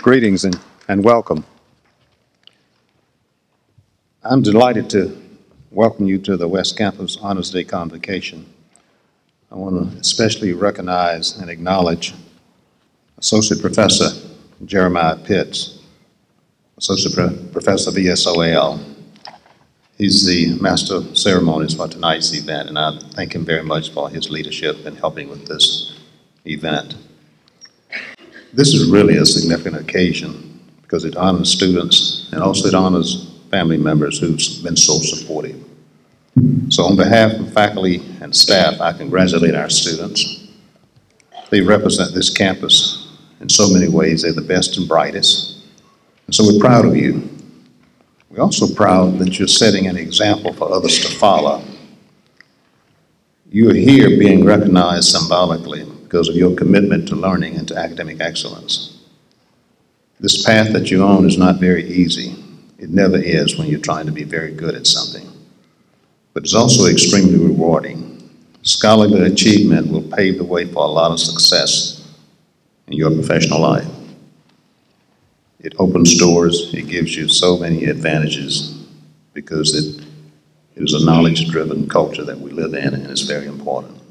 Greetings and welcome. I'm delighted to welcome you to the West Campus Honors Day Convocation. I want to especially recognize and acknowledge Associate Professor Jeremiah Pitts, Associate Professor of ESOL. He's the Master of Ceremonies for tonight's event, and I thank him very much for his leadership in helping with this event. This is really a significant occasion because it honors students and also it honors family members who've been so supportive. So on behalf of faculty and staff, I congratulate our students. They represent this campus in so many ways. They're the best and brightest. And so we're proud of you. We're also proud that you're setting an example for others to follow. You are here being recognized symbolically because of your commitment to learning and to academic excellence. This path that you're on is not very easy. It never is when you're trying to be very good at something. But it's also extremely rewarding. Scholarly achievement will pave the way for a lot of success in your professional life. It opens doors, it gives you so many advantages because it is a knowledge-driven culture that we live in, and it's very important.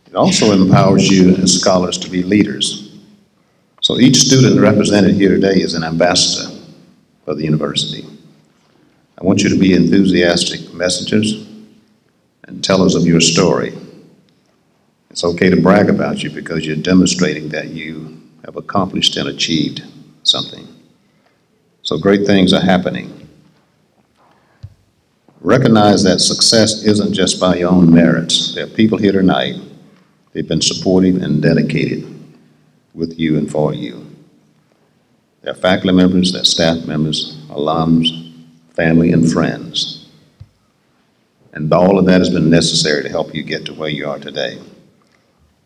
It also empowers you as scholars to be leaders. So each student represented here today is an ambassador for the university. I want you to be enthusiastic messengers and tellers of your story. It's okay to brag about you because you're demonstrating that you have accomplished and achieved something. So great things are happening. Recognize that success isn't just by your own merits. There are people here tonight. They've been supportive and dedicated with you and for you. They're faculty members, they're staff members, alums, family, and friends. And all of that has been necessary to help you get to where you are today.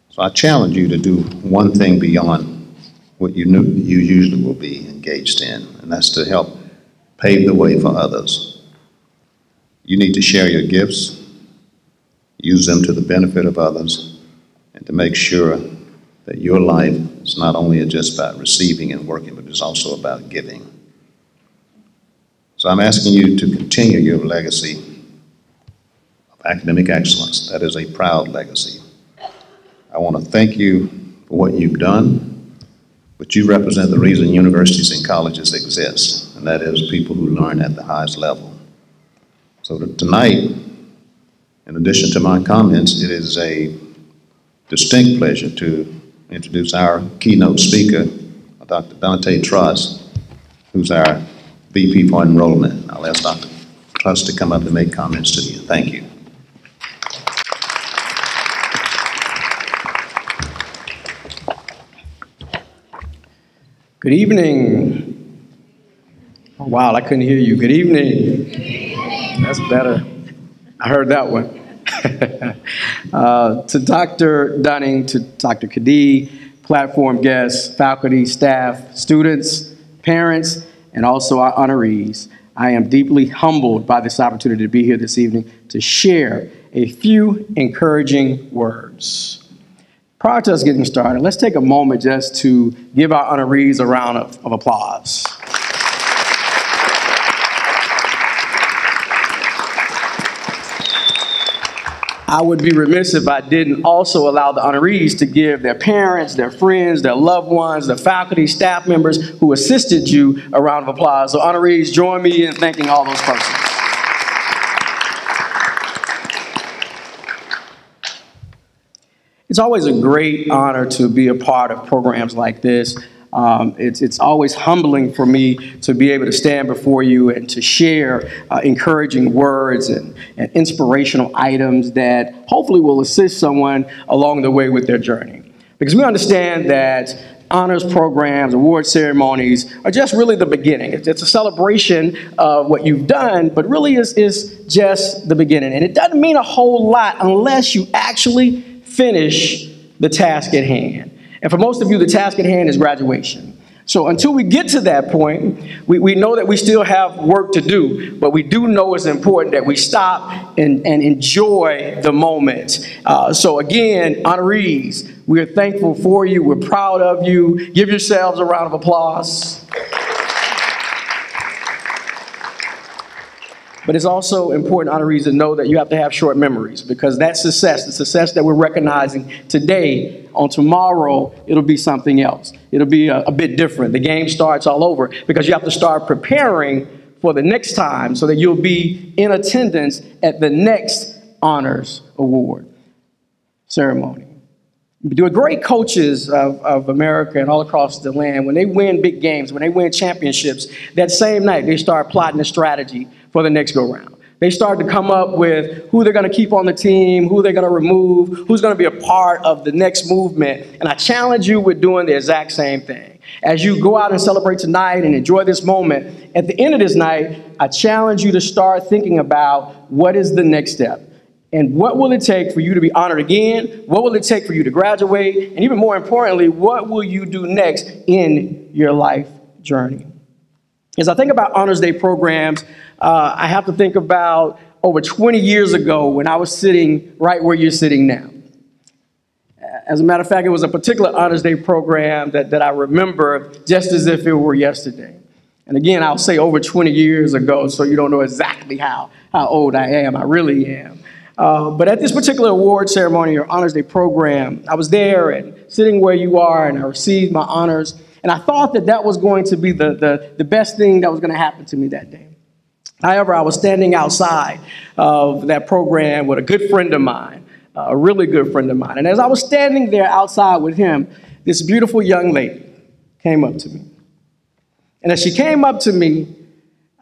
So I challenge you to do one thing beyond what you usually will be engaged in, and that's to help pave the way for others. You need to share your gifts, use them to the benefit of others, and to make sure that your life is not only just about receiving and working, but it's also about giving. So I'm asking you to continue your legacy of academic excellence. That is a proud legacy. I want to thank you for what you've done, but you represent the reason universities and colleges exist, and that is people who learn at the highest level. So tonight, in addition to my comments, it is a distinct pleasure to introduce our keynote speaker, Dr. Dante Truss, who's our VP for Enrollment. I'll ask Dr. Truss to come up and make comments to you. Thank you. Good evening. Oh, wow, I couldn't hear you. Good evening. That's better. I heard that one. To Dr. Dunning, to Dr. Kadee, platform guests, faculty, staff, students, parents, and also our honorees, I am deeply humbled by this opportunity to be here this evening to share a few encouraging words. Prior to us getting started, let's take a moment just to give our honorees a round of applause. I would be remiss if I didn't also allow the honorees to give their parents, their friends, their loved ones, the faculty, staff members who assisted you a round of applause. So honorees, join me in thanking all those persons. It's always a great honor to be a part of programs like this. It's always humbling for me to be able to stand before you and to share encouraging words and inspirational items that hopefully will assist someone along the way with their journey. Because we understand that honors programs, award ceremonies are just really the beginning. It's a celebration of what you've done, but really is just the beginning. And it doesn't mean a whole lot unless you actually finish the task at hand. And for most of you, the task at hand is graduation. So until we get to that point, we know that we still have work to do, but we do know it's important that we stop and enjoy the moment. So again, honorees, we're thankful for you. We're proud of you. Give yourselves a round of applause. But it's also important, honorees, to know that you have to have short memories, because that success, the success that we're recognizing today, on tomorrow, it'll be something else. It'll be a bit different. The game starts all over because you have to start preparing for the next time so that you'll be in attendance at the next honors award ceremony. The great coaches of America and all across the land, when they win big games, when they win championships, that same night they start plotting a strategy for the next go-round. They start to come up with who they're going to keep on the team, who they're going to remove, who's going to be a part of the next movement. And I challenge you with doing the exact same thing. As you go out and celebrate tonight and enjoy this moment, at the end of this night, I challenge you to start thinking about what is the next step. And what will it take for you to be honored again? What will it take for you to graduate? And even more importantly, what will you do next in your life journey? As I think about Honors Day programs, I have to think about over 20 years ago when I was sitting right where you're sitting now. As a matter of fact, it was a particular Honors Day program that I remember just as if it were yesterday. And again, I'll say over 20 years ago, so you don't know exactly how old I am. I really am. But at this particular award ceremony or Honors Day program, I was there and sitting where you are, and I received my honors. And I thought that was going to be the best thing that was going to happen to me that day. However, I was standing outside of that program with a good friend of mine, a really good friend of mine. And as I was standing there outside with him, this beautiful young lady came up to me. And as she came up to me,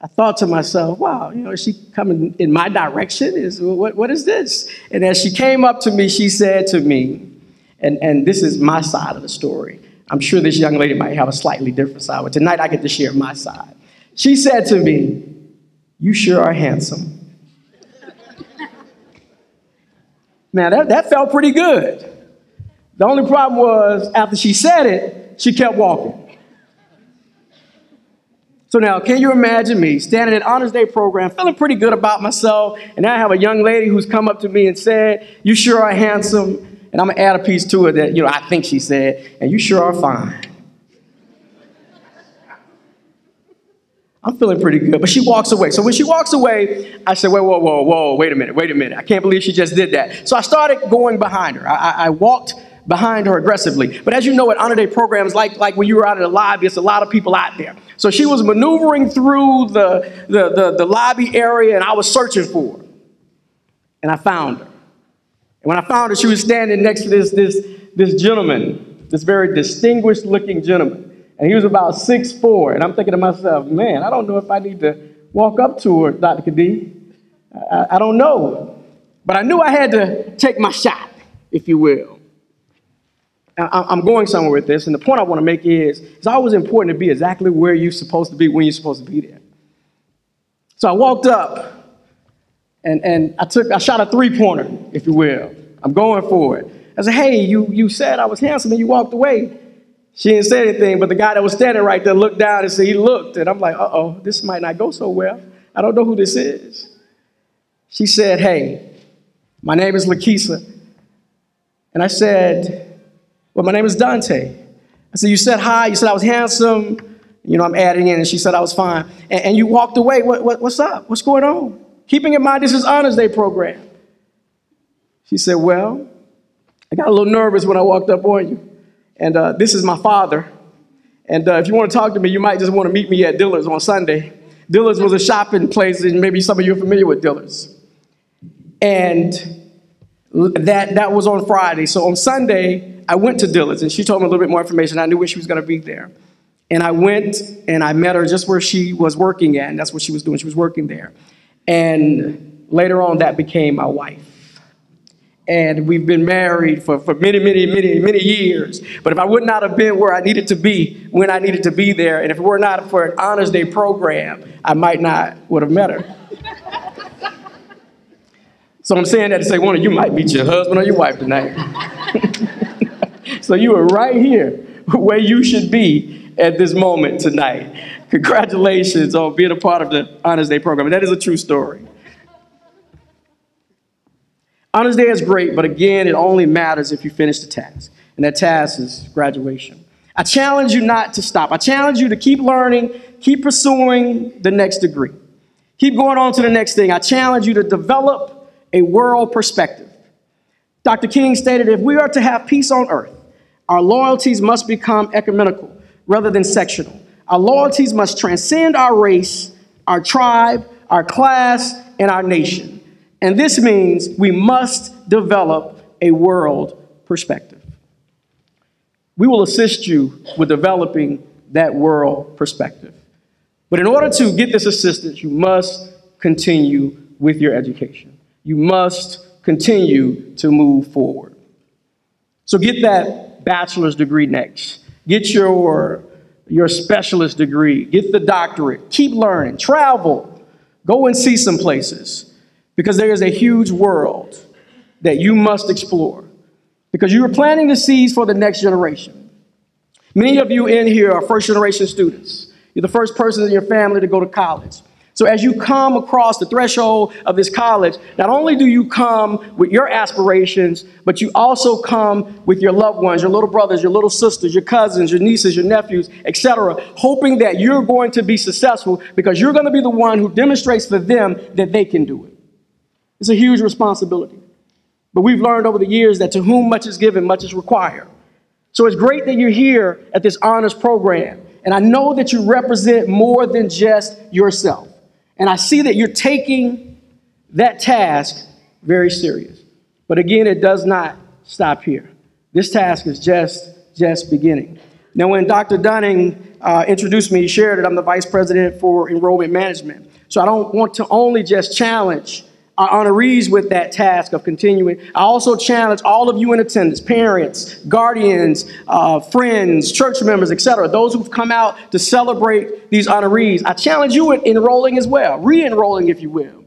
I thought to myself, wow, is she coming in my direction? What is this? And as she came up to me, she said to me, and this is my side of the story. I'm sure this young lady might have a slightly different side, but tonight I get to share my side. She said to me, "You sure are handsome." Now, that felt pretty good. The only problem was, after she said it, she kept walking. So now, can you imagine me standing at Honors Day program, feeling pretty good about myself, and now I have a young lady who's come up to me and said, "You sure are handsome." And I'm going to add a piece to it that, I think she said, "And you sure are fine." I'm feeling pretty good, but she walks away. So when she walks away, I said, whoa, wait a minute. I can't believe she just did that. So I started going behind her. I walked behind her aggressively. But as you know, at Honor Day programs, like when you were out in the lobby, it's a lot of people out there. So she was maneuvering through the lobby area, and I was searching for her. And I found her. And when I found her, she was standing next to this gentleman, this very distinguished looking gentleman. And he was about 6'4", and I'm thinking to myself, man, I don't know if I need to walk up to her, Dr. Khadee. I don't know. But I knew I had to take my shot, if you will. I'm going somewhere with this, and the point I want to make is it's always important to be exactly where you're supposed to be when you're supposed to be there. So I walked up, and I shot a three-pointer, if you will. I'm going for it. I said, hey, you said I was handsome, and you walked away. She didn't say anything, but the guy that was standing right there looked down and said, he looked, and I'm like, uh-oh, this might not go so well. I don't know who this is. She said, hey, my name is Lakeisha. And I said, well, my name is Dante. I said, you said hi, you said I was handsome. I'm adding in, and she said I was fine. And you walked away. What's up? What's going on? Keeping in mind, this is Honors Day program. She said, well, I got a little nervous when I walked up on you. And this is my father. And if you want to talk to me, you might just want to meet me at Dillard's on Sunday. Dillard's was a shopping place, and maybe some of you are familiar with Dillard's. And that was on Friday. So on Sunday, I went to Dillard's, and she told me a little bit more information. I knew when she was going to be there. And I went, and I met her just where she was working at, and that's what she was doing. She was working there. And later on, that became my wife. And we've been married for many, many, many, many years. But if I would not have been where I needed to be when I needed to be there, and if it were not for an Honors Day program, I might not would have met her. So I'm saying that to say one of you might meet your husband or your wife tonight. So you are right here where you should be at this moment tonight. Congratulations on being a part of the Honors Day program. And that is a true story. Honors Day is great, but again, it only matters if you finish the task. And that task is graduation. I challenge you not to stop. I challenge you to keep learning, keep pursuing the next degree. Keep going on to the next thing. I challenge you to develop a world perspective. Dr. King stated, if we are to have peace on earth, our loyalties must become ecumenical rather than sectional. Our loyalties must transcend our race, our tribe, our class, and our nation. And this means we must develop a world perspective. We will assist you with developing that world perspective. But in order to get this assistance, you must continue with your education. You must continue to move forward. So get that bachelor's degree next. Get your specialist degree. Get the doctorate. Keep learning. Travel. Go and see some places. Because there is a huge world that you must explore. Because you are planting the seeds for the next generation. Many of you in here are first-generation students. You're the first person in your family to go to college. So as you come across the threshold of this college, not only do you come with your aspirations, but you also come with your loved ones, your little brothers, your little sisters, your cousins, your nieces, your nephews, etc., hoping that you're going to be successful because you're going to be the one who demonstrates for them that they can do it. It's a huge responsibility. But we've learned over the years that to whom much is given, much is required. So it's great that you're here at this honors program. And I know that you represent more than just yourself. And I see that you're taking that task very serious. But again, it does not stop here. This task is just beginning. Now, when Dr. Dunning introduced me, he shared that I'm the Vice President for Enrollment Management. So I don't want to only just challenge our honorees with that task of continuing. I also challenge all of you in attendance, parents, guardians, friends, church members, etc., those who've come out to celebrate these honorees. I challenge you in enrolling as well, re-enrolling if you will,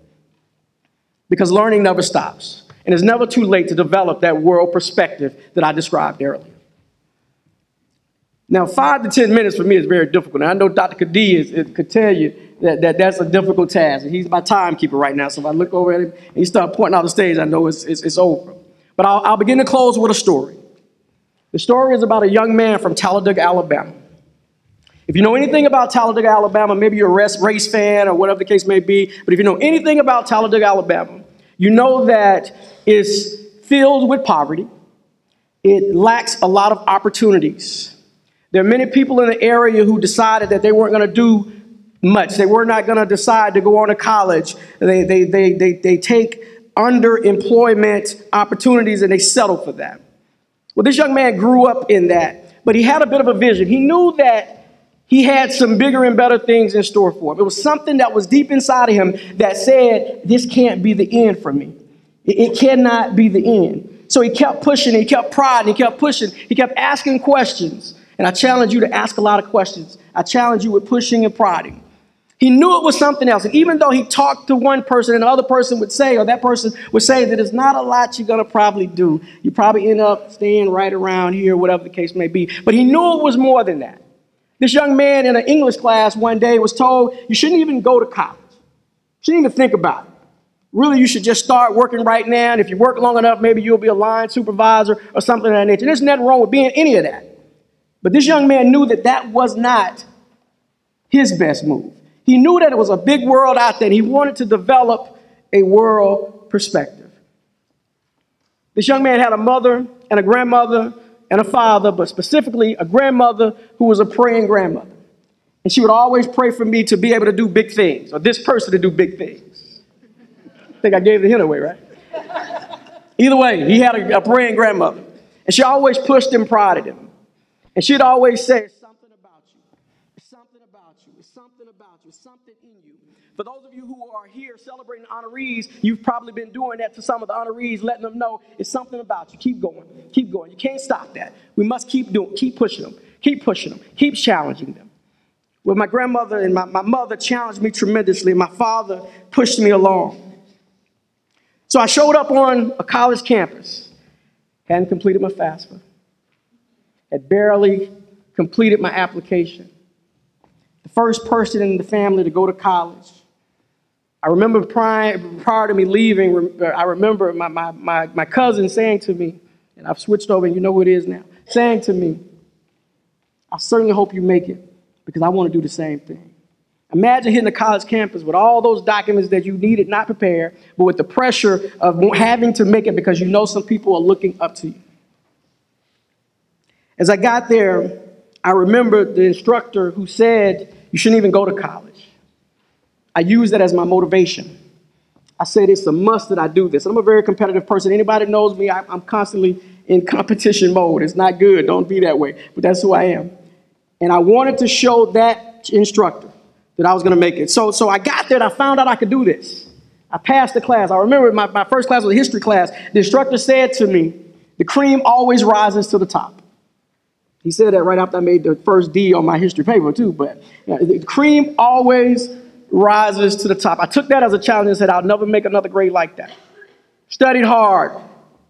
because learning never stops. And it's never too late to develop that world perspective that I described earlier. Now, 5 to 10 minutes for me is very difficult. And I know Dr. Khadi could tell you that's a difficult task. And he's my timekeeper right now. So if I look over at him and he starts pointing out the stage, I know it's over. But I'll begin to close with a story. The story is about a young man from Talladega, Alabama. If you know anything about Talladega, Alabama, maybe you're a race fan or whatever the case may be, but if you know anything about Talladega, Alabama, you know that it's filled with poverty. It lacks a lot of opportunities. There are many people in the area who decided that they weren't going to do much. They were not going to decide to go on to college. They take underemployment opportunities and they settle for that. Well, this young man grew up in that, but he had a bit of a vision. He knew that he had some bigger and better things in store for him. It was something that was deep inside of him that said, this can't be the end for me. It cannot be the end. So he kept pushing, he kept prodding, he kept pushing, he kept asking questions. And I challenge you to ask a lot of questions. I challenge you with pushing and prodding. He knew it was something else. And even though he talked to one person and the other person would say, or that person would say that there's not a lot you're going to probably do. You probably end up staying right around here, whatever the case may be. But he knew it was more than that. This young man in an English class one day was told, you shouldn't even go to college. You shouldn't even think about it. Really, you should just start working right now. And if you work long enough, maybe you'll be a line supervisor or something of that nature. There's nothing wrong with being any of that. But this young man knew that that was not his best move. He knew that it was a big world out there, and he wanted to develop a world perspective. This young man had a mother and a grandmother and a father, but specifically a grandmother who was a praying grandmother. And she would always pray for me to be able to do big things, or this person to do big things. I think I gave the hint away, right? Either way, he had a praying grandmother. And she always pushed and prodded him. And she'd always say, it's something about you. It's something about you. It's something about you. It's something in you. For those of you who are here celebrating honorees, you've probably been doing that to some of the honorees, letting them know it's something about you. Keep going. Keep going. You can't stop that. We must keep pushing them. Keep pushing them. Keep challenging them. Well, my grandmother and my mother challenged me tremendously. My father pushed me along. So I showed up on a college campus. Hadn't completed my FAFSA. Had barely completed my application. The first person in the family to go to college. I remember prior to me leaving, I remember my cousin saying to me, and I've switched over and you know who it is now, saying to me, I certainly hope you make it because I want to do the same thing. Imagine hitting a college campus with all those documents that you needed, not prepared, but with the pressure of having to make it because you know some people are looking up to you. As I got there, I remember the instructor who said, you shouldn't even go to college. I used that as my motivation. I said, it's a must that I do this. I'm a very competitive person. Anybody that knows me, I'm constantly in competition mode. It's not good. Don't be that way. But that's who I am. And I wanted to show that instructor that I was going to make it. So I got there and I found out I could do this. I passed the class. I remember my first class was a history class. The instructor said to me, the cream always rises to the top. He said that right after I made the first D on my history paper too, but the cream always rises to the top. I took that as a challenge and said, I'll never make another grade like that. Studied hard.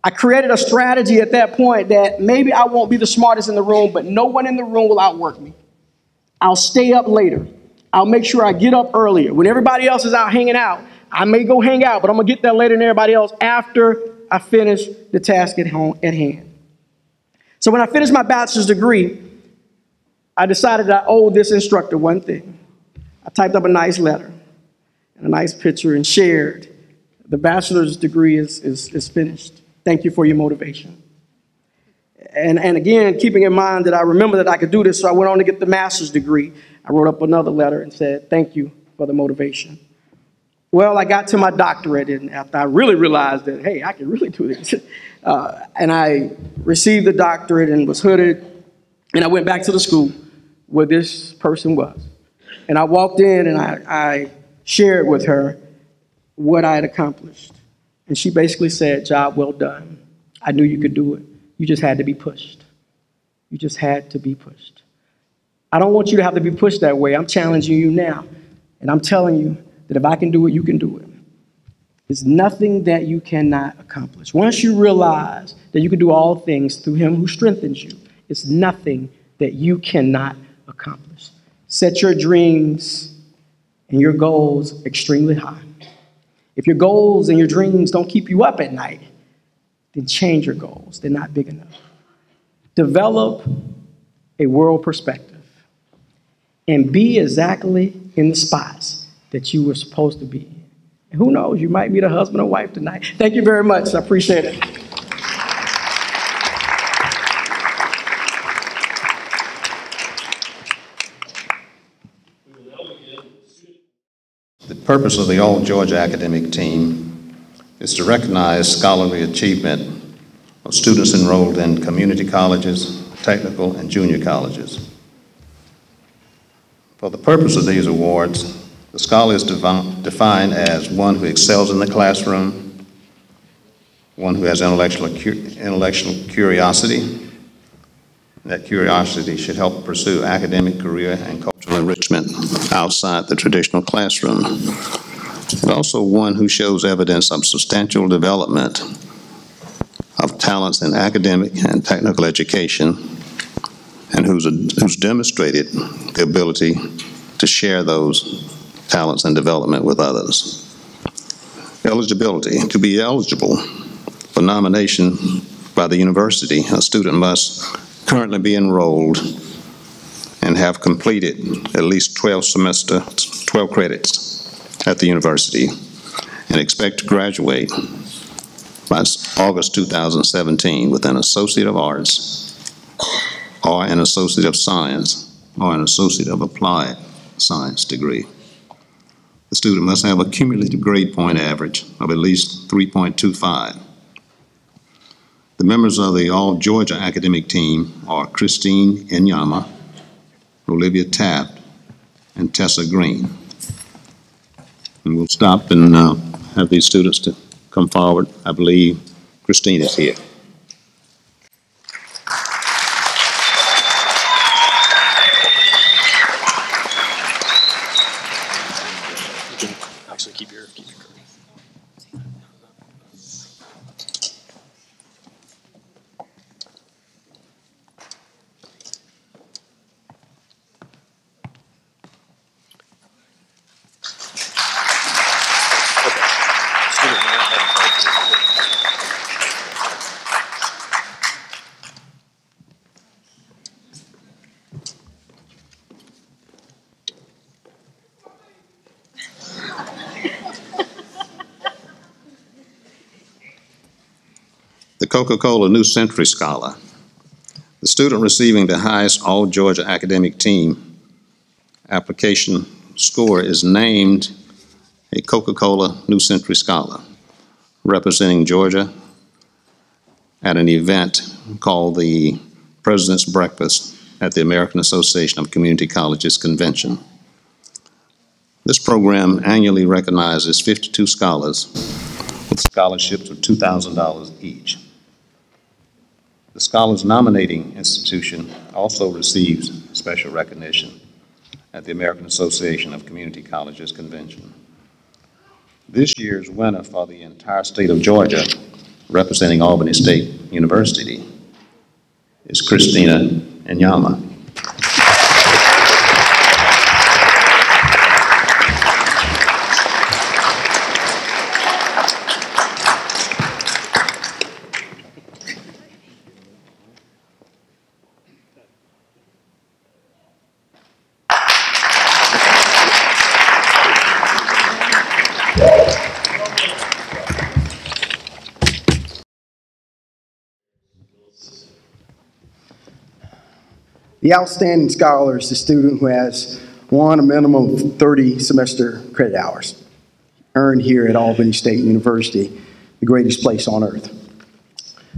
I created a strategy at that point that maybe I won't be the smartest in the room, but no one in the room will outwork me. I'll stay up later. I'll make sure I get up earlier. When everybody else is out hanging out, I may go hang out, but I'm going to get there later than everybody else after I finish the task at hand. So when I finished my bachelor's degree, I decided I owed this instructor one thing. I typed up a nice letter and a nice picture and shared. The bachelor's degree is finished. Thank you for your motivation. And again, keeping in mind that I remember that I could do this, so I went on to get the master's degree. I wrote up another letter and said, thank you for the motivation. Well, I got to my doctorate, and after I really realized that, hey, I can really do this. And I received the doctorate and was hooded, and I went back to the school where this person was. And I walked in and I shared with her what I had accomplished. And she basically said, job well done. I knew you could do it. You just had to be pushed. You just had to be pushed. I don't want you to have to be pushed that way. I'm challenging you now. And I'm telling you that if I can do it, you can do it. There's nothing that you cannot accomplish. Once you realize that you can do all things through him who strengthens you, it's nothing that you cannot accomplish. Set your dreams and your goals extremely high. If your goals and your dreams don't keep you up at night, then change your goals. They're not big enough. Develop a world perspective and be exactly in the spots that you were supposed to be. And who knows, you might meet a husband or wife tonight. Thank you very much. I appreciate it. The purpose of the All Georgia Academic Team is to recognize scholarly achievement of students enrolled in community colleges, technical, and junior colleges. For the purpose of these awards, the scholar is defined as one who excels in the classroom, one who has intellectual curiosity. That curiosity should help pursue academic, career, and cultural enrichment outside the traditional classroom. And also one who shows evidence of substantial development of talents in academic and technical education, and who's demonstrated the ability to share those talents and development with others. Eligibility. To be eligible for nomination by the university, a student must currently be enrolled and have completed at least 12 credits at the university and expect to graduate by August 2017 with an Associate of Arts or an Associate of Science or an Associate of Applied Science degree. The student must have a cumulative grade point average of at least 3.25. The members of the All Georgia Academic Team are Christine Inyama, Olivia Taft, and Tessa Green. And we'll stop and have these students to come forward. I believe Christine is here. Actually, keep your card. The Coca-Cola New Century Scholar. The student receiving the highest All-Georgia Academic Team application score is named a Coca-Cola New Century Scholar, representing Georgia at an event called the President's Breakfast at the American Association of Community Colleges Convention. This program annually recognizes 52 scholars with scholarships of $2,000 each. The Scholars Nominating Institution also receives special recognition at the American Association of Community Colleges Convention. This year's winner for the entire state of Georgia, representing Albany State University, is Christina Nyama. The outstanding scholar is the student who has won a minimum of 30 semester credit hours, earned here at Albany State University, the greatest place on earth.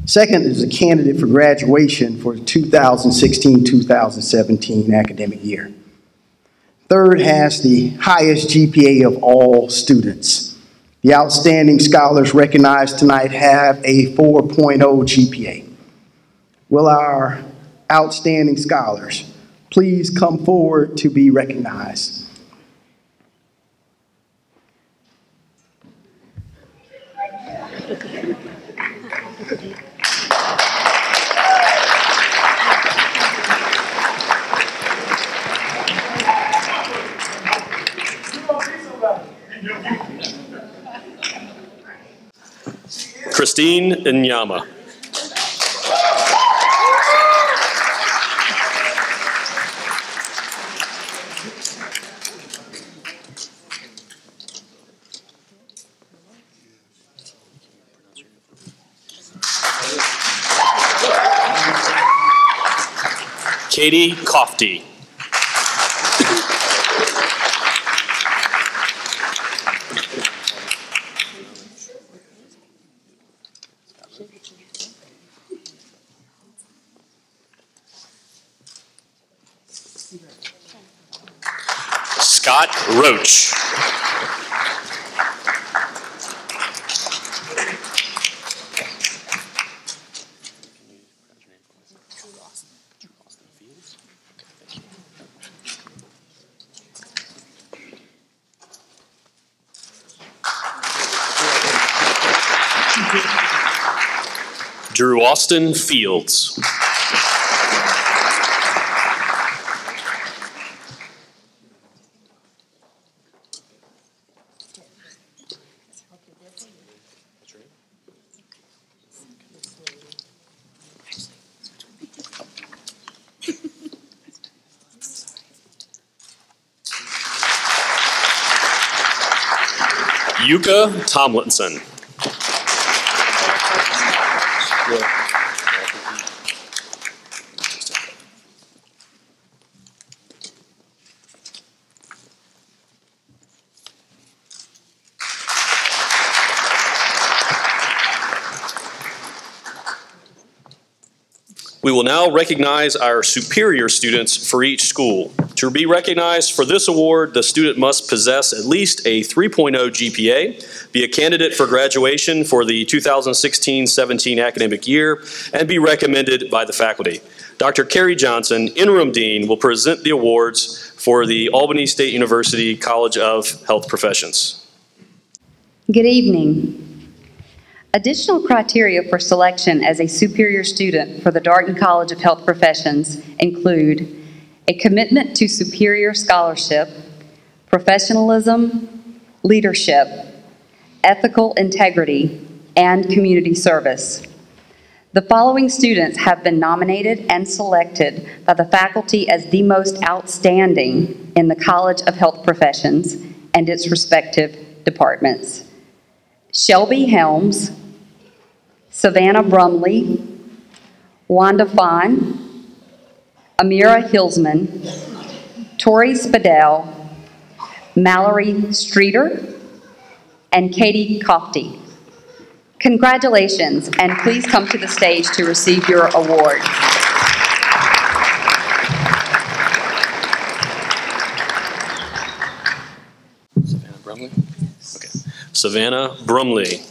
Second is a candidate for graduation for the 2016-2017 academic year. Third has the highest GPA of all students. The outstanding scholars recognized tonight have a 4.0 GPA. Will our outstanding scholars please come forward to be recognized? Christine Nyama. Katie Kofty. Scott Roach. Drew Austin Fields. Yuka Tomlinson. We will now recognize our superior students for each school. To be recognized for this award, the student must possess at least a 3.0 GPA, be a candidate for graduation for the 2016-17 academic year, and be recommended by the faculty. Dr. Carrie Johnson, Interim Dean, will present the awards for the Albany State University College of Health Professions. Good evening. Additional criteria for selection as a superior student for the Darden College of Health Professions include a commitment to superior scholarship, professionalism, leadership, ethical integrity, and community service. The following students have been nominated and selected by the faculty as the most outstanding in the College of Health Professions and its respective departments. Shelby Helms, Savannah Brumley, Wanda Fawn, Amira Hilsman, Tori Spadell, Mallory Streeter, and Katie Kofty. Congratulations, and please come to the stage to receive your award. Savannah Brumley? Okay. Savannah Brumley.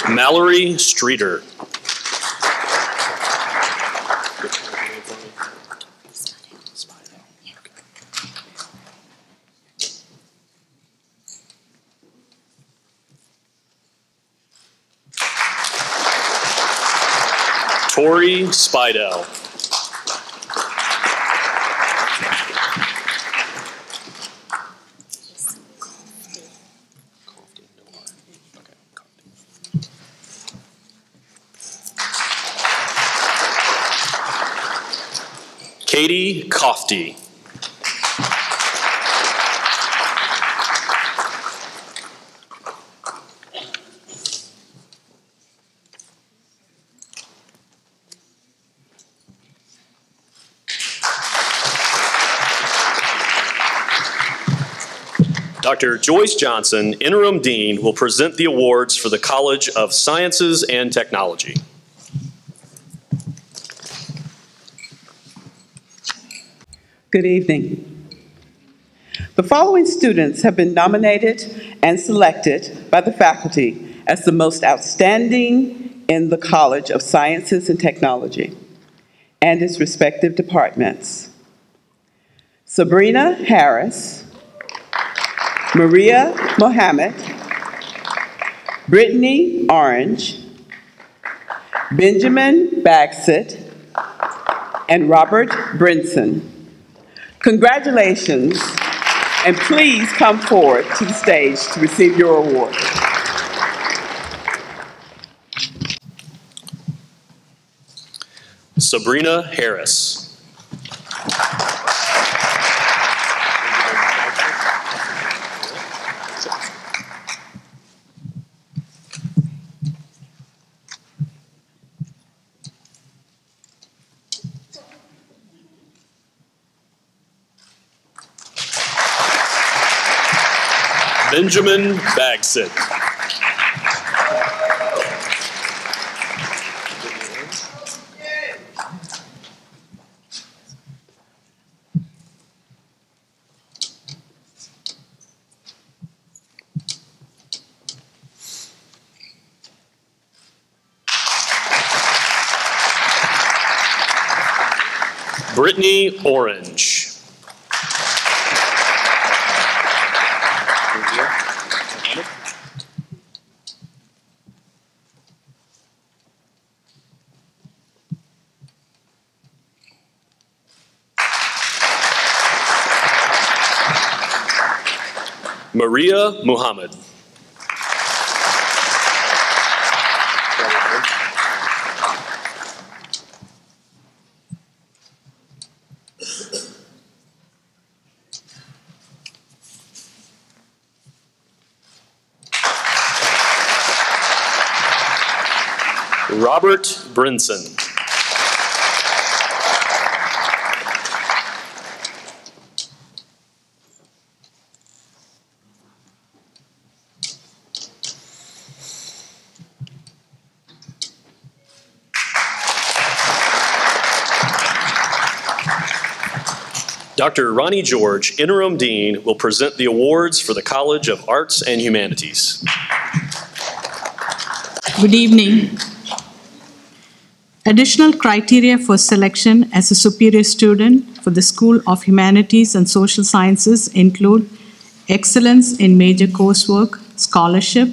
Mallory Streeter. Tori Spidell. Katie Kofty. Dr. Joyce Johnson, Interim Dean, will present the awards for the College of Sciences and Technology. Good evening. The following students have been nominated and selected by the faculty as the most outstanding in the College of Sciences and Technology and its respective departments. Sabrina Harris, Maria Mohammed, Brittany Orange, Benjamin Bagsit, and Robert Brinson. Congratulations, and please come forward to the stage to receive your award. Sabrina Harris. Benjamin Bagsit. Brittany Orange. Maria Muhammad. Robert Brinson. Dr. Ronnie George, Interim Dean, will present the awards for the College of Arts and Humanities. Good evening. Additional criteria for selection as a superior student for the School of Humanities and Social Sciences include excellence in major coursework, scholarship,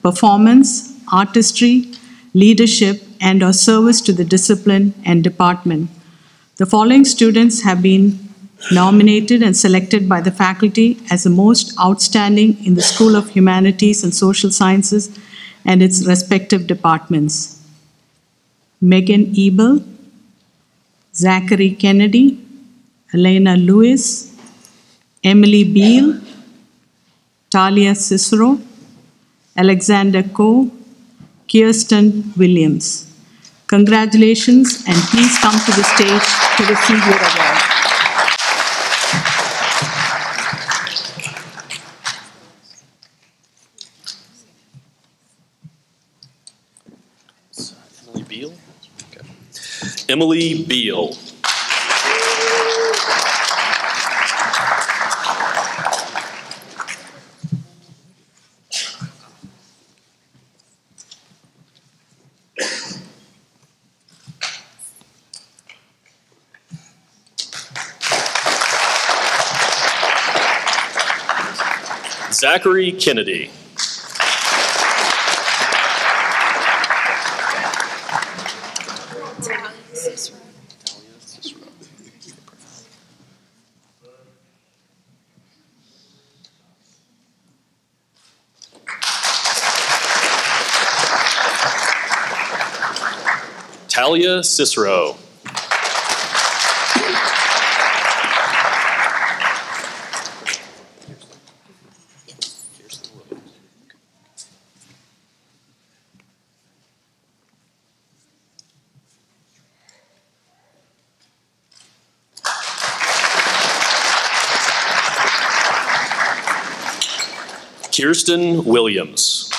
performance, artistry, leadership, and/or service to the discipline and department. The following students have been nominated and selected by the faculty as the most outstanding in the School of Humanities and Social Sciences and its respective departments: Megan Ebel, Zachary Kennedy, Elena Lewis, Emily Beal, Talia Cicero, Alexander Coe, Kirsten Williams. Congratulations, and please come to the stage to receive your award. Emily Beal? Okay. Emily Beal. Zachary Kennedy. Talia Cicero. Kirsten Williams.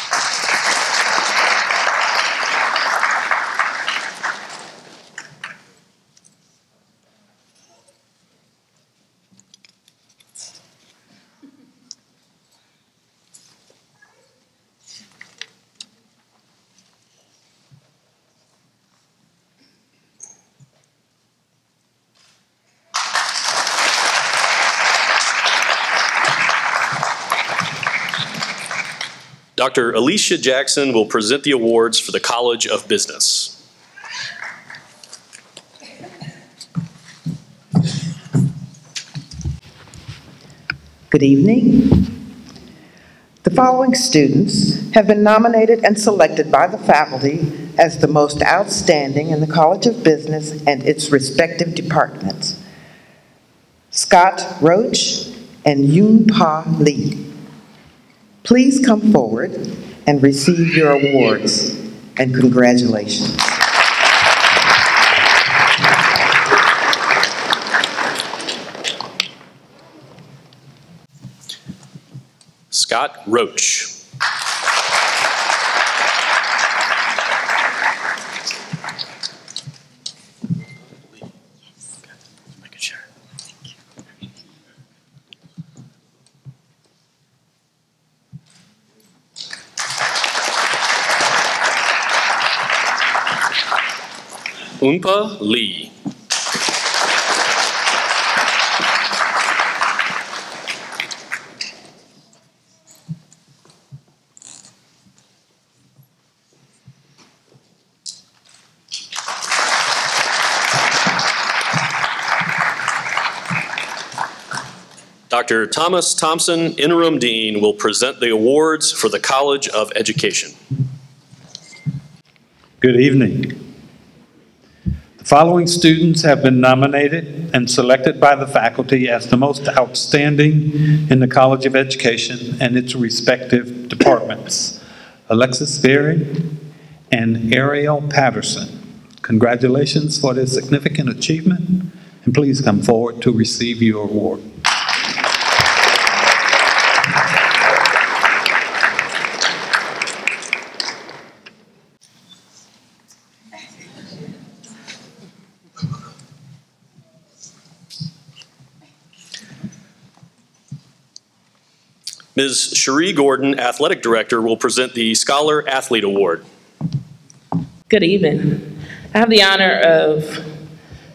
Dr. Alicia Jackson will present the awards for the College of Business. Good evening. The following students have been nominated and selected by the faculty as the most outstanding in the College of Business and its respective departments: Scott Roach and Yoon-Pa Lee. Please come forward and receive your awards, and congratulations. Scott Roach. Yoon-Pa Lee. Dr. Thomas Thompson, Interim Dean, will present the awards for the College of Education. Good evening. The following students have been nominated and selected by the faculty as the most outstanding in the College of Education and its respective departments: Alexis Berry and Ariel Patterson. Congratulations for this significant achievement, and please come forward to receive your award. Ms. Cherie Gordon, Athletic Director, will present the Scholar Athlete Award. Good evening. I have the honor of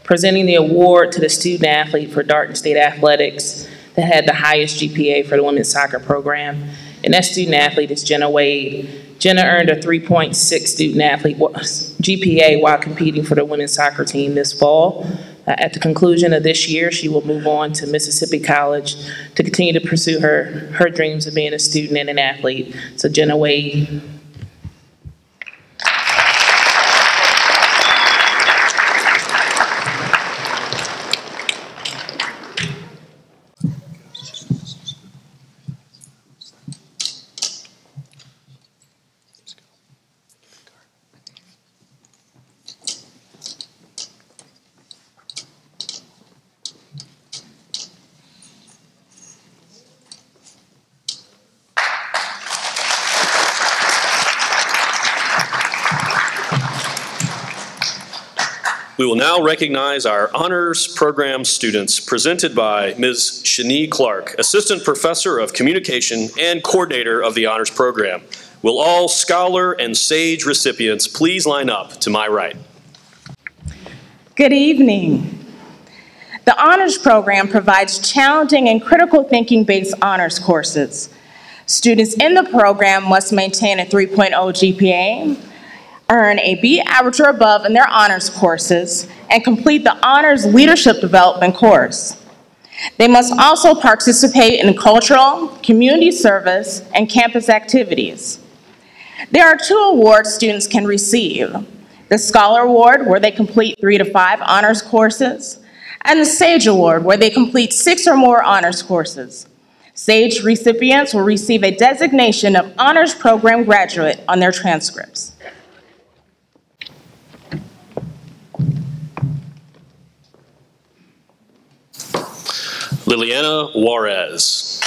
presenting the award to the student athlete for Darton State Athletics that had the highest GPA for the women's soccer program. And that student athlete is Jenna Wade. Jenna earned a 3.6 student athlete GPA while competing for the women's soccer team this fall. At the conclusion of this year, she will move on to Mississippi College to continue to pursue her dreams of being a student and an athlete. So Jenna Wade. We will now recognize our honors program students presented by Ms. Shani Clark, Assistant Professor of Communication and Coordinator of the Honors Program. Will all Scholar and SAGE recipients please line up to my right? Good evening. The Honors Program provides challenging and critical thinking-based honors courses. Students in the program must maintain a 3.0 GPA, earn a B average or above in their honors courses, and complete the Honors Leadership Development course. They must also participate in cultural, community service, and campus activities. There are 2 awards students can receive: the Scholar Award, where they complete 3 to 5 honors courses, and the SAGE Award, where they complete 6 or more honors courses. SAGE recipients will receive a designation of Honors Program Graduate on their transcripts. Liliana Juarez.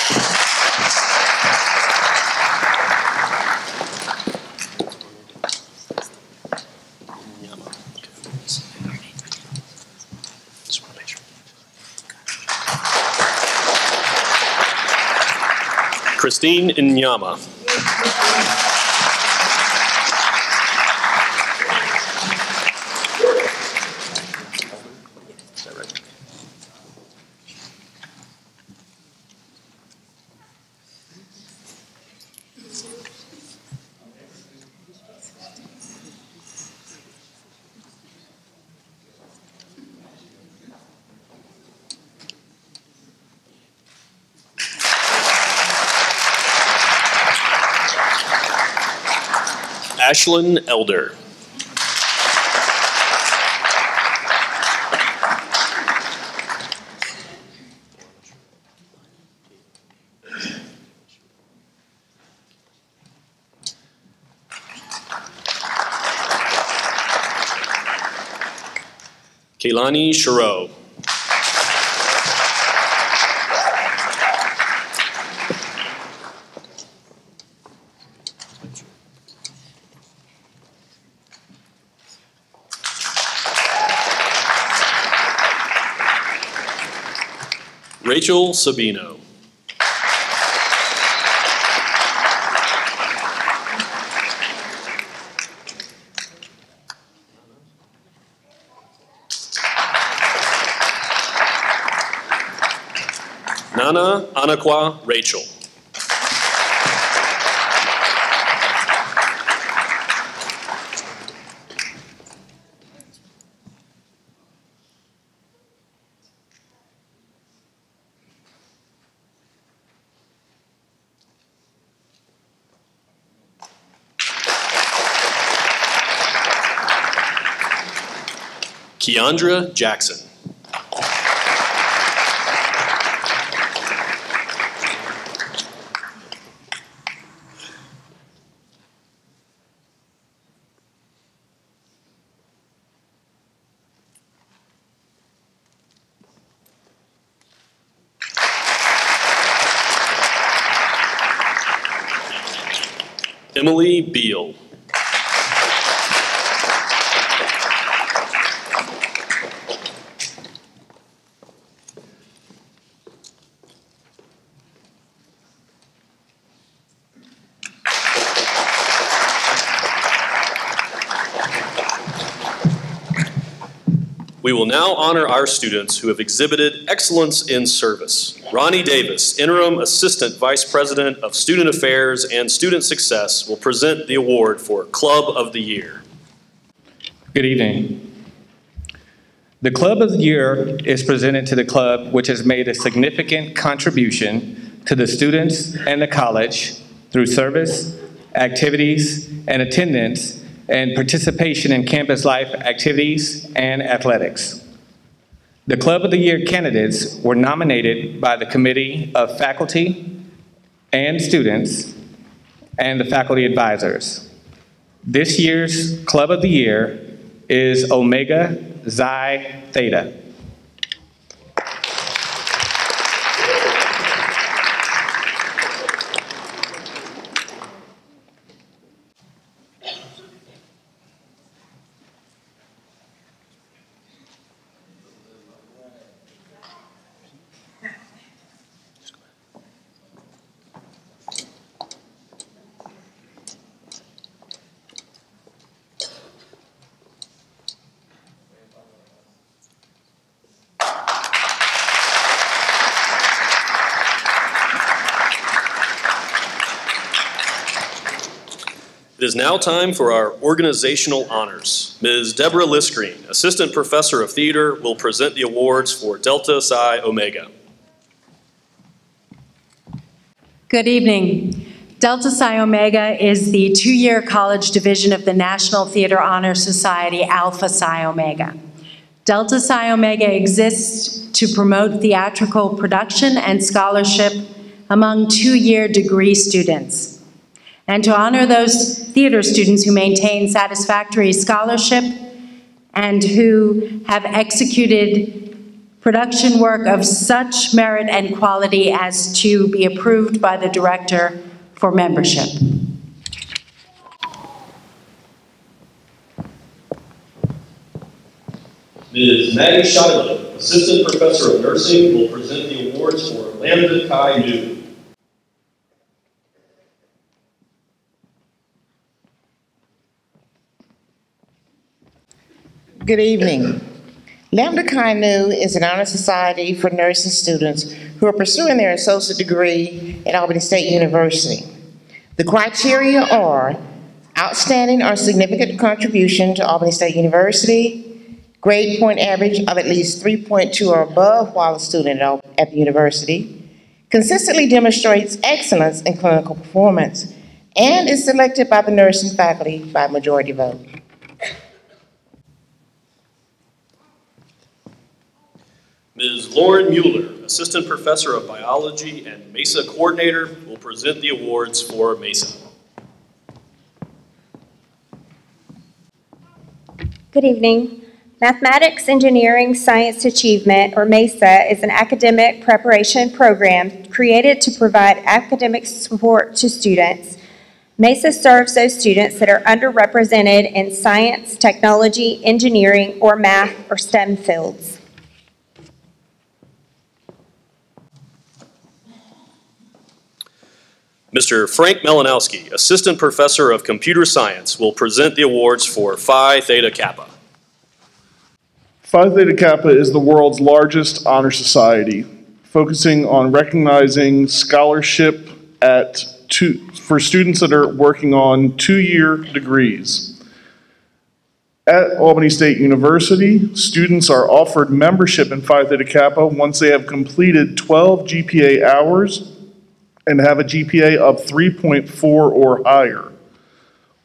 Christine Inyama. Ashlyn Elder. Kaylani Shiro. Rachel Sabino. Nana Anakwa Rachel. Keandra Jackson. Emily Beal. We will now honor our students who have exhibited excellence in service. Ronnie Davis, Interim Assistant Vice President of Student Affairs and Student Success, will present the award for Club of the Year. Good evening. The Club of the Year is presented to the club which has made a significant contribution to the students and the college through service, activities, and attendance, and participation in campus life activities and athletics. The Club of the Year candidates were nominated by the Committee of Faculty and Students and the faculty advisors. This year's Club of the Year is Omega Xi Theta. It is now time for our organizational honors. Ms. Deborah Lisgreen, Assistant Professor of Theater, will present the awards for Delta Psi Omega. Good evening. Delta Psi Omega is the two-year college division of the National Theater Honor Society, Alpha Psi Omega. Delta Psi Omega exists to promote theatrical production and scholarship among two-year degree students, and to honor those theater students who maintain satisfactory scholarship and who have executed production work of such merit and quality as to be approved by the director for membership. Ms. Maggie Shiloh, Assistant Professor of Nursing, will present the awards for Lambda Chi Nu. Good evening. Lambda Chi Nu is an honor society for nursing students who are pursuing their associate degree at Albany State University. The criteria are outstanding or significant contribution to Albany State University, grade point average of at least 3.2 or above while a student at the university, consistently demonstrates excellence in clinical performance, and is selected by the nursing faculty by majority vote. Ms. Lauren Mueller, Assistant Professor of Biology and MESA Coordinator, will present the awards for MESA. Good evening. Mathematics, Engineering, Science Achievement, or MESA, is an academic preparation program created to provide academic support to students. MESA serves those students that are underrepresented in science, technology, engineering, or math or STEM fields. Mr. Frank Melanowski, Assistant Professor of Computer Science, will present the awards for Phi Theta Kappa. Phi Theta Kappa is the world's largest honor society, focusing on recognizing scholarship for students that are working on two-year degrees. At Albany State University, students are offered membership in Phi Theta Kappa once they have completed 12 GPA hours and have a GPA of 3.4 or higher.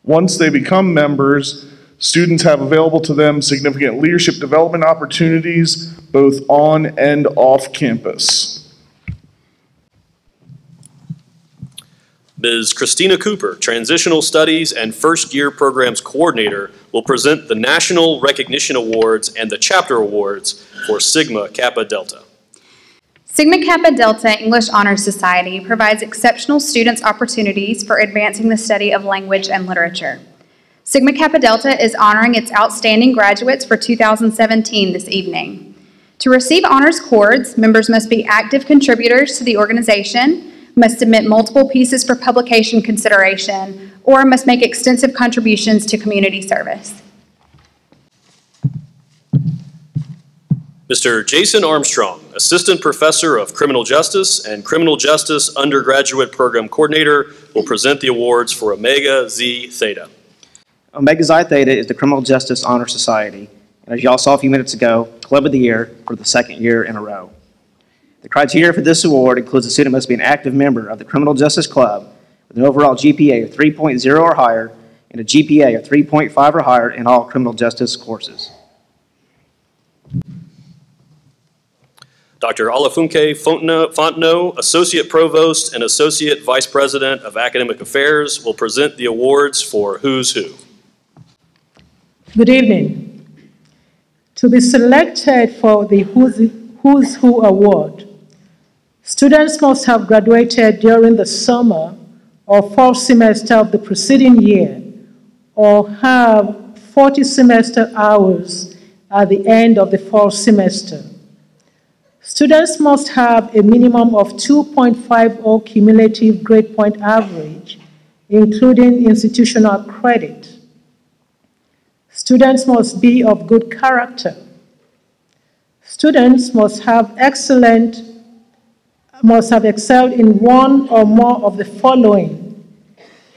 Once they become members, students have available to them significant leadership development opportunities, both on and off campus. Ms. Christina Cooper, Transitional Studies and First Year Programs Coordinator, will present the National Recognition Awards and the Chapter Awards for Sigma Kappa Delta. Sigma Kappa Delta English Honor Society provides exceptional students opportunities for advancing the study of language and literature. Sigma Kappa Delta is honoring its outstanding graduates for 2017 this evening. To receive honors cords, members must be active contributors to the organization, must submit multiple pieces for publication consideration, or must make extensive contributions to community service. Mr. Jason Armstrong, Assistant Professor of Criminal Justice and Criminal Justice Undergraduate Program Coordinator, will present the awards for Omega Xi Theta. Omega Xi Theta is the Criminal Justice Honor Society. and as y'all saw a few minutes ago, Club of the Year for the second year in a row. The criteria for this award includes a student must be an active member of the Criminal Justice Club with an overall GPA of 3.0 or higher and a GPA of 3.5 or higher in all criminal justice courses. Dr. Olafunke Fontenot, Associate Provost and Associate Vice President of Academic Affairs, will present the awards for Who's Who. Good evening. To be selected for the Who's Who Award, students must have graduated during the summer or fall semester of the preceding year or have 40 semester hours at the end of the fall semester. Students must have a minimum of 2.50 cumulative grade point average, including institutional credit. Students must be of good character. Students must have excelled in one or more of the following: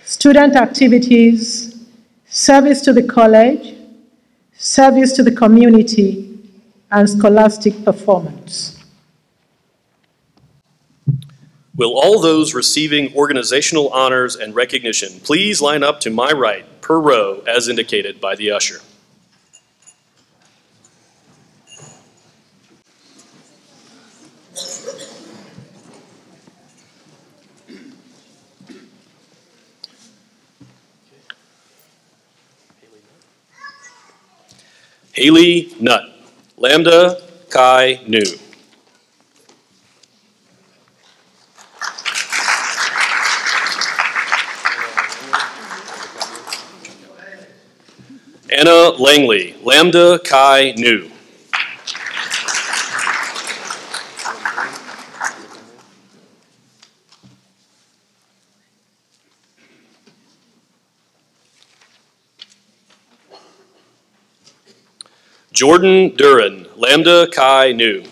student activities, service to the college, service to the community, and scholastic performance. Will all those receiving organizational honors and recognition please line up to my right per row as indicated by the usher. Haley Nutt, Lambda Chi Nu. Anna Langley, Lambda Chi Nu. Jordan Duran, Lambda Chi Nu.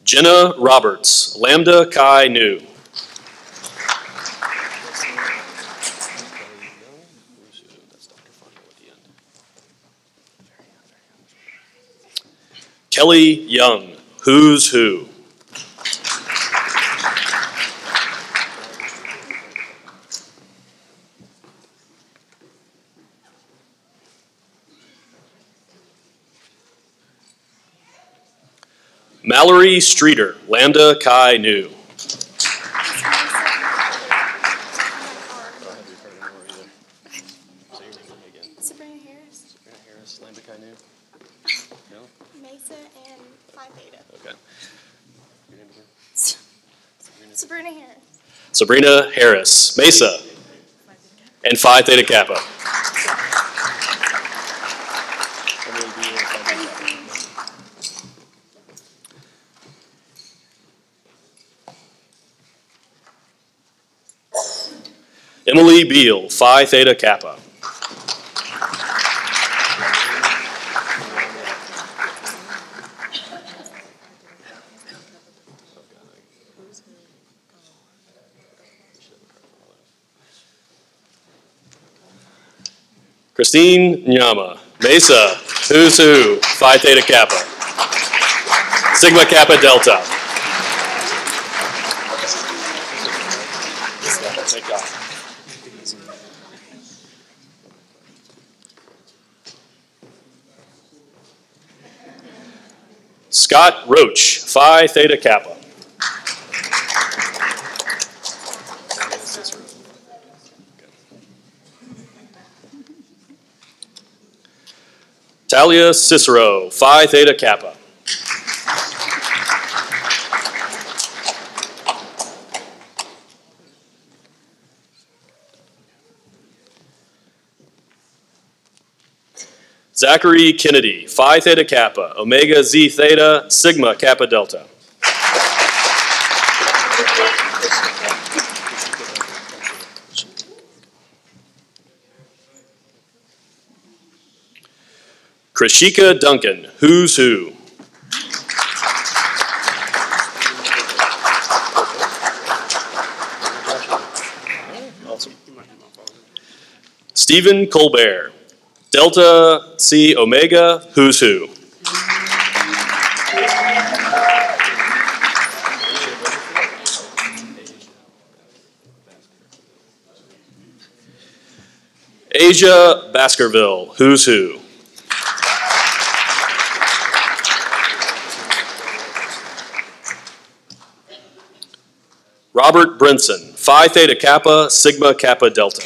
Jenna Roberts, Lambda Chi Nu. Kelly Young, Who's Who. Mallory Streeter, Lambda Chi Nu. Sabrina Harris, Lambda Chi Nu. No? Mesa and Phi Theta. Okay. Sabrina Harris. Sabrina Harris, Mesa, and Phi Theta Kappa. Emily Beal, Phi Theta Kappa. Christine Nyama, Mesa, Who's Who, Phi Theta Kappa. Sigma Kappa Delta. Scott Roach, Phi Theta Kappa. Talia Cicero, Phi Theta Kappa. Zachary Kennedy, Phi Theta Kappa, Omega Xi Theta, Sigma Kappa Delta. Krishika Duncan, Who's Who. Stephen Colbert, Delta Psi Omega, Who's Who. Asia Baskerville, Who's Who. Robert Brinson, Phi Theta Kappa, Sigma Kappa Delta.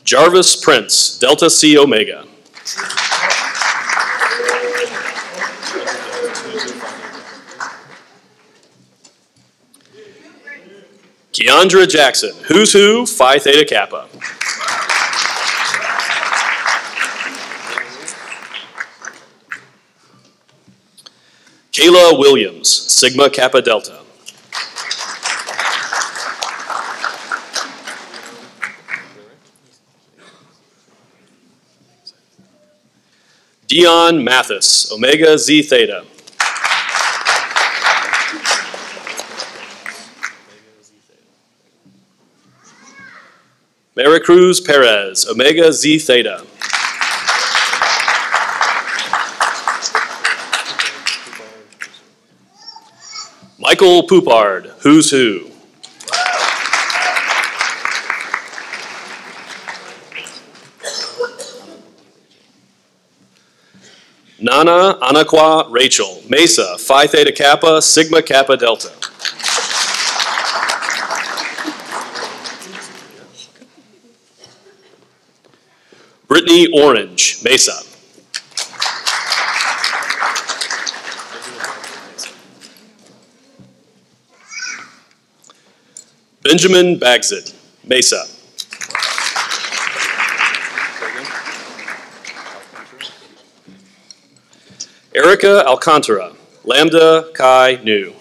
Jarvis Prince, Delta Psi Omega. Keandra Jackson, Who's Who, Phi Theta Kappa. Kayla Williams, Sigma Kappa Delta. Dion Mathis, Omega Xi Theta. Maricruz Perez, Omega Xi Theta. Michael Poupard, Who's Who. Nana Anaqua Rachel, Mesa, Phi Theta Kappa, Sigma Kappa Delta. Brittany Orange, Mesa. Benjamin Bagsit, Mesa. Erica Alcantara, Lambda Chi Nu.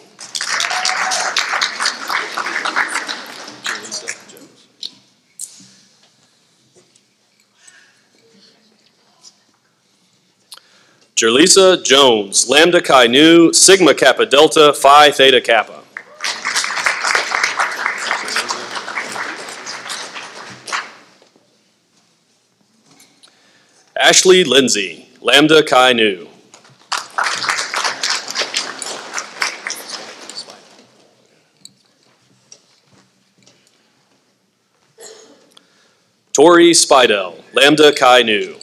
Jerlisa Jones, Lambda Chi Nu, Sigma Kappa Delta, Phi Theta Kappa. Ashley Lindsay, Lambda Chi Nu. Tori Spidell, Lambda Chi Nu.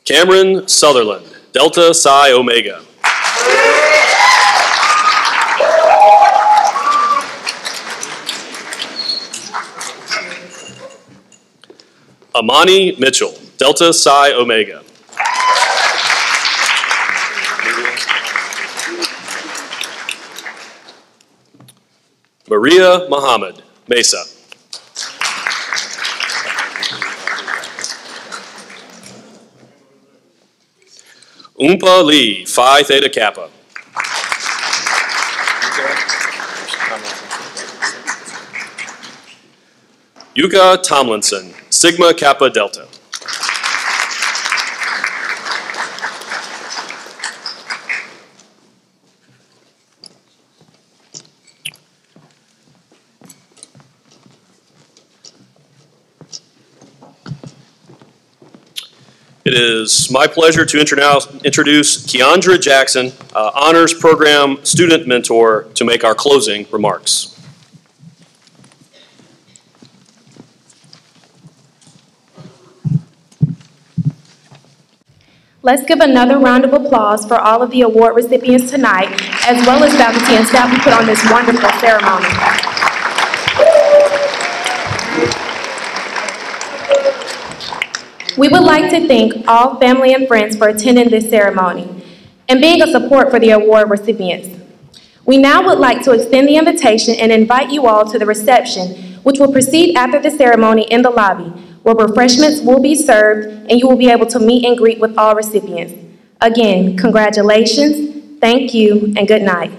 Cameron Sutherland, Delta Psi Omega. Amani Mitchell, Delta Psi Omega. Maria Muhammad, Mesa. Oompa Lee, Phi Theta Kappa. Yuka Tomlinson, Sigma Kappa Delta. It is my pleasure to introduce Keandra Jackson, Honors Program Student Mentor, to make our closing remarks. Let's give another round of applause for all of the award recipients tonight, as well as faculty and staff who put on this wonderful ceremony. We would like to thank all family and friends for attending this ceremony and being a support for the award recipients. We now would like to extend the invitation and invite you all to the reception, which will proceed after the ceremony in the lobby, where refreshments will be served and you will be able to meet and greet with all recipients. Again, congratulations, thank you, and good night.